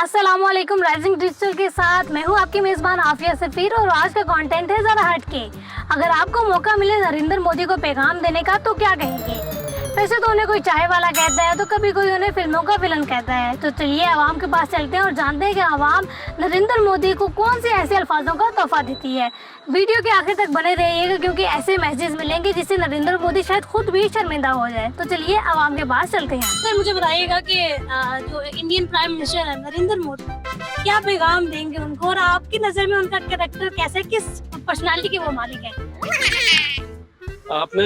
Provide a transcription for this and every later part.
अस्सलामुअलैकुम। Rising digital के साथ मैं हूँ आपकी मेज़बान आफिया सफीर और आज का कंटेंट है ज़रा हटके। अगर आपको मौका मिले नरेंद्र मोदी को पैगाम देने का तो क्या कहेंगे? वैसे तो उन्हें कोई चाय वाला कहता है तो कभी कोई उन्हें फिल्मों का विलन कहता है। तो चलिए आवाम के पास चलते हैं और जानते हैं कि आवाम नरेंद्र मोदी को कौन से ऐसे अल्फाजों का तोहफा देती है। वीडियो के आखिर तक बने रहिएगा क्योंकि ऐसे मैसेज मिलेंगे जिससे नरेंद्र मोदी शायद खुद भी शर्मिंदा हो जाए। तो चलिए आवाम के पास चलते हैं। सर मुझे बताइएगा कि जो इंडियन प्राइम मिनिस्टर है नरेंद्र मोदी, क्या पैगाम देंगे उनको और आपकी नज़र में उनका कैरेक्टर कैसा है, किस पर्सनालिटी के वो मालिक है? आपने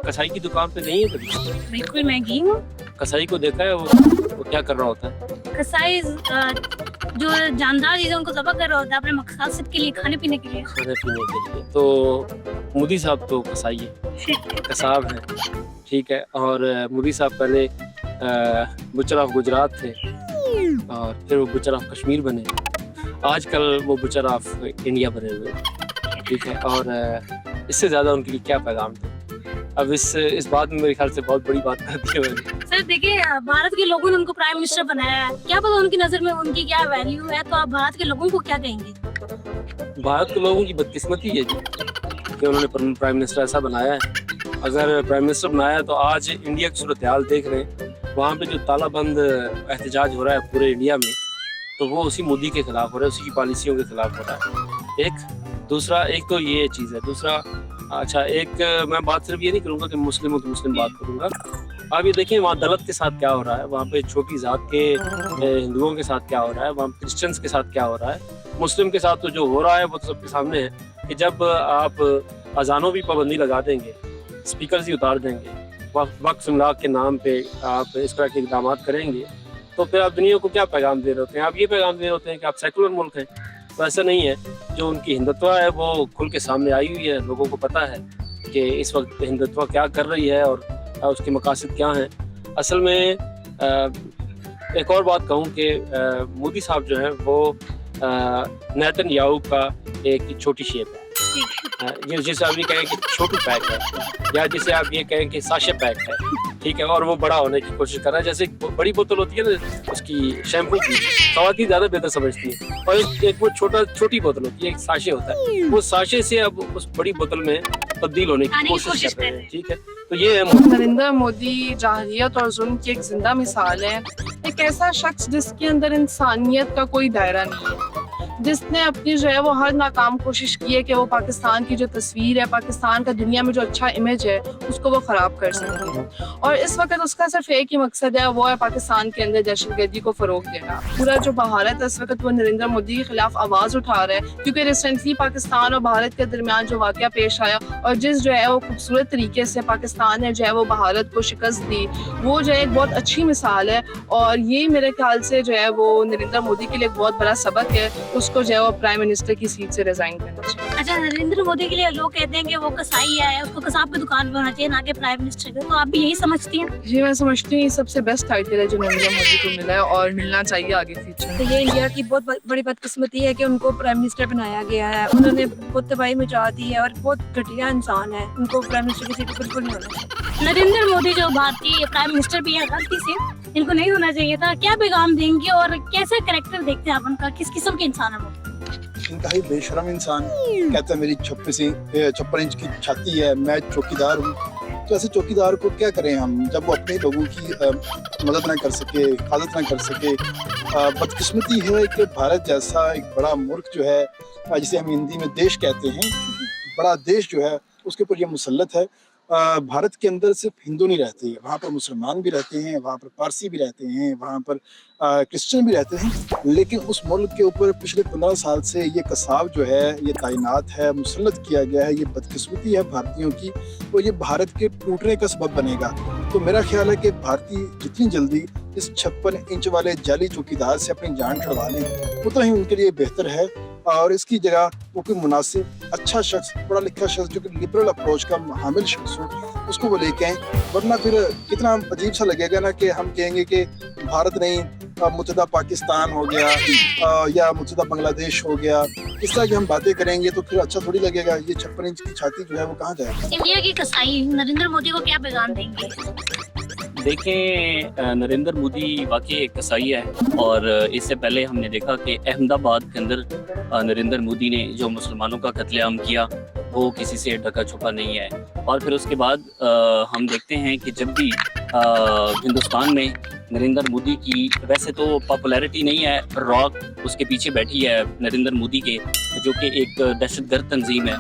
कसाई की दुकान पे नहीं है कभी? बिल्कुल मैं गई हूँ। कसाई को देखा है वो क्या कर रहा होता है? कसाई जो जानदार चीज़ें उनको ज़बह कर रहा होता है अपने मकसद के लिए, खाने पीने के लिए। खाने पीने के लिए। तो मोदी साहब तो कसाई है, कसाब है, ठीक है। और मोदी साहब पहले बुचर ऑफ गुजरात थे और फिर वो बुचर ऑफ कश्मीर बने। आजकल वो बुचर ऑफ इंडिया बने हुए, ठीक है। और इससे ज़्यादा उनके लिए क्या पैगाम थे? अब इस बात में मेरे ख्याल से बहुत बड़ी बात करती है। सर देखिए, भारत के लोगों ने उनको प्राइम मिनिस्टर बनाया है, क्या पता उनकी नज़र में उनकी क्या वैल्यू है, तो आप भारत के लोगों को क्या कहेंगे? भारत के लोगों की बदकिस्मती है जी कि उन्होंने प्राइम मिनिस्टर ऐसा बनाया है। अगर प्राइम मिनिस्टर बनाया है तो आज इंडिया की सूरत हाल देख रहे हैं, वहाँ पे जो तालाबंद एहतजाज हो रहा है पूरे इंडिया में, तो वो उसी मोदी के खिलाफ हो रहा है, उसी की पॉलिसियों के खिलाफ हो रहा है। एक तो ये चीज़ है। दूसरा, अच्छा, मैं बात सिर्फ ये नहीं करूँगा कि मुस्लिम हो तो मुस्लिम बात करूँगा। आप ये देखें वहाँ दलित के साथ क्या हो रहा है, वहाँ पे छोटी जात के हिंदुओं के साथ क्या हो रहा है, वहाँ क्रिश्चियंस के साथ क्या हो रहा है। मुस्लिम के साथ तो जो हो रहा है वो तो सबके सामने है कि जब आप अजानों भी पाबंदी लगा देंगे, स्पीकर ही उतार देंगे, वक्फ इमलाक के नाम पे आप इस तरह के इक़दाम करेंगे, तो फिर आप दुनिया को क्या पैगाम दे रहे होते हैं? आप ये पैगाम दे रहे होते हैं कि आप सेकुलर मुल्क हैं। तो ऐसा नहीं है। जो उनकी हिंदुत्व है वो खुल के सामने आई हुई है, लोगों को पता है कि इस वक्त हिंदुत्व क्या कर रही है और उसके मकासद क्या हैं। असल में एक और बात कहूँ कि मोदी साहब जो हैं वो नेतन्याहू का एक छोटी शेप है, जिसे आप ये कहें कि छोटू पैक है, या जिसे आप ये कहें कि साशे पैक है, ठीक है। और वो बड़ा होने की कोशिश कर रहा है। जैसे बड़ी बोतल होती है ना उसकी शैम्पू की, खवातीन ज़्यादा बेहतर समझती है, और एक वो छोटी बोतल होती है, एक साशे होता है, वो साशे से अब उस बड़ी बोतल में तब्दील होने की कोशिश कर रहे हैं, ठीक है। तो ये है नरेंद्र मोदी जाहिलियत और जुल्म की एक जिंदा मिसाल है। एक ऐसा शख्स जिसके अंदर इंसानियत का कोई दायरा नहीं है, जिसने अपनी जो है वो हर नाकाम कोशिश की है कि वो पाकिस्तान की जो तस्वीर है, पाकिस्तान का दुनिया में जो अच्छा इमेज है, उसको वो ख़राब कर सके। और इस वक्त उसका सिर्फ एक ही मकसद है, वो है पाकिस्तान के अंदर दहशतगर्दी को फ़रोग देना। पूरा जो भारत है इस वक्त वो नरेंद्र मोदी के खिलाफ आवाज़ उठा रहा है, क्योंकि रिसेंटली पाकिस्तान और भारत के दरमियान जो वाक़या पेश आया और जिस जो है वो खूबसूरत तरीके से पाकिस्तान ने जो है वो भारत को शिकस्त दी, वो जो है एक बहुत अच्छी मिसाल है। और ये मेरे ख्याल से जो है वो नरेंद्र मोदी के लिए एक बहुत बड़ा सबक है, उसको जो है वो प्राइम मिनिस्टर की सीट से रिजाइन करना चाहिए। अच्छा, नरेंद्र मोदी के लिए लोग कहते हैं कि वो कसाई है, उसको कसाब की दुकान पे होना चाहिए ना कि प्राइम मिनिस्टर के, तो आप भी यही समझती हैं? जी, मैं समझती हूँ ये सबसे बेस्ट टाइटल है जो नरेंद्र मोदी को मिला है और मिलना चाहिए आगे फ्यूचर। तो ये इंडिया की बहुत बड़ी बदकिस्मती है कि उनको प्राइम मिनिस्टर बनाया गया है। उन्होंने बहुत तबाही मचा दी है और बहुत घटिया इंसान है, उनको प्राइम मिनिस्टर की सीट बिल्कुल नहीं होना चाहिए। नरेंद्र मोदी जो भारतीय प्राइम मिनिस्टर भी है, गलती से इनको नहीं होना चाहिए था। क्या पैगाम देंगे और कैसे कैरेक्टर देखते हैं आप उनका, किस किस्म के इंसान है वो? इंतहाई बेशरम इंसान, कहता है मेरी 56 इंच की छाती है, मैं चौकीदार हूँ। तो ऐसे चौकीदार को क्या करें हम, जब वो अपने लोगों की मदद ना कर सके, हिफाजत ना कर सके। बदकिस्मती है कि भारत जैसा एक बड़ा मुल्क जो है, जिसे हम हिंदी में देश कहते हैं, बड़ा देश जो है उसके ऊपर यह मुसल्लत है। भारत के अंदर सिर्फ हिंदू नहीं रहते, वहाँ पर मुसलमान भी रहते हैं, वहाँ पर पारसी भी रहते हैं, वहाँ पर क्रिश्चियन भी रहते हैं, लेकिन उस मुल्क के ऊपर पिछले 15 साल से ये कसाब जो है, ये तैनात है, मुसल्लत किया गया है। ये बदकिस्मती है भारतीयों की, और ये भारत के टूटने का सबब बनेगा। तो मेरा ख्याल है कि भारतीय जितनी जल्दी इस 56 इंच वाले जाली चौकीदार से अपनी जान छुड़वा लें, उतना ही उनके लिए बेहतर है। और इसकी जगह वो कोई मुनासिब अच्छा शख्स, पढ़ा लिखा शख्स जो कि लिबरल अप्रोच का हामिल शख्स हो, उसको वो लेके आए। वरना फिर कितना अजीब सा लगेगा ना कि हम कहेंगे कि भारत नहीं, मुत्तहदा पाकिस्तान हो गया या मुत्तहदा बांग्लादेश हो गया। इस तरह की हम बातें करेंगे तो फिर अच्छा थोड़ी लगेगा। ये 56 इंच की छाती जो है वो कहाँ जाएगा? इंडिया की कसाई नरेंद्र मोदी को क्या पैगाम देंगे? देखें, नरेंद्र मोदी वाकई एक कसाई है और इससे पहले हमने देखा कि अहमदाबाद के अंदर नरेंद्र मोदी ने जो मुसलमानों का कत्लेआम किया वो किसी से ढका छुपा नहीं है। और फिर उसके बाद हम देखते हैं कि जब भी हिंदुस्तान में नरेंद्र मोदी की वैसे तो पॉपुलैरिटी नहीं है, रॉक उसके पीछे बैठी है नरेंद्र मोदी के, जो कि एक दहशतगर्द तंजीम है,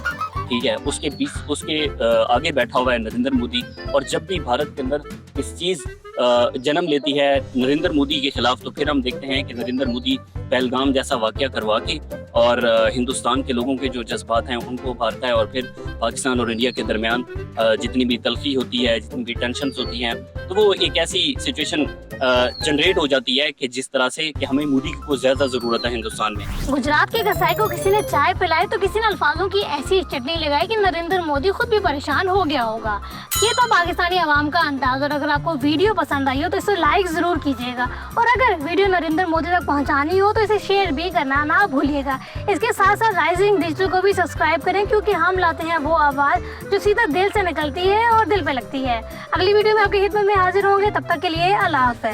ठीक है, उसके आगे बैठा हुआ है नरेंद्र मोदी। और जब भी भारत के अंदर इस चीज़ जन्म लेती है नरेंद्र मोदी के खिलाफ, तो फिर हम देखते हैं कि नरेंद्र मोदी पहलगाम जैसा वाक़या करवा के और हिंदुस्तान के लोगों के जो जज्बात हैं उनको उभारता है। और फिर पाकिस्तान और इंडिया के दरमियान जितनी भी तलखी होती है, जितनी भी टेंशन्स होती हैं, तो वो एक ऐसी सिचुएशन जनरेट हो जाती है कि जिस तरह से कि हमें मोदी को ज़्यादा ज़रूरत है हिंदुस्तान में। गुजरात के कसाई को किसी ने चाय पिलाई तो किसी ने अल्फाजों की ऐसी चटनी लगाई कि नरेंद्र मोदी खुद भी परेशान हो गया होगा। ये तो पाकिस्तानी अवाम का अंदाज। और अगर आपको वीडियो पसंद आई हो तो इसे लाइक ज़रूर कीजिएगा, और अगर वीडियो नरेंद्र मोदी तक पहुंचानी हो तो इसे शेयर भी करना ना भूलिएगा। इसके साथ साथ राइजिंग डिजिटल को भी सब्सक्राइब करें, क्योंकि हम लाते हैं वो आवाज़ जो सीधा दिल से निकलती है और दिल पे लगती है। अगली वीडियो में आपकी खिदमत में हाजिर होंगे, तब तक के लिए अल्लाह हाफ़िज़।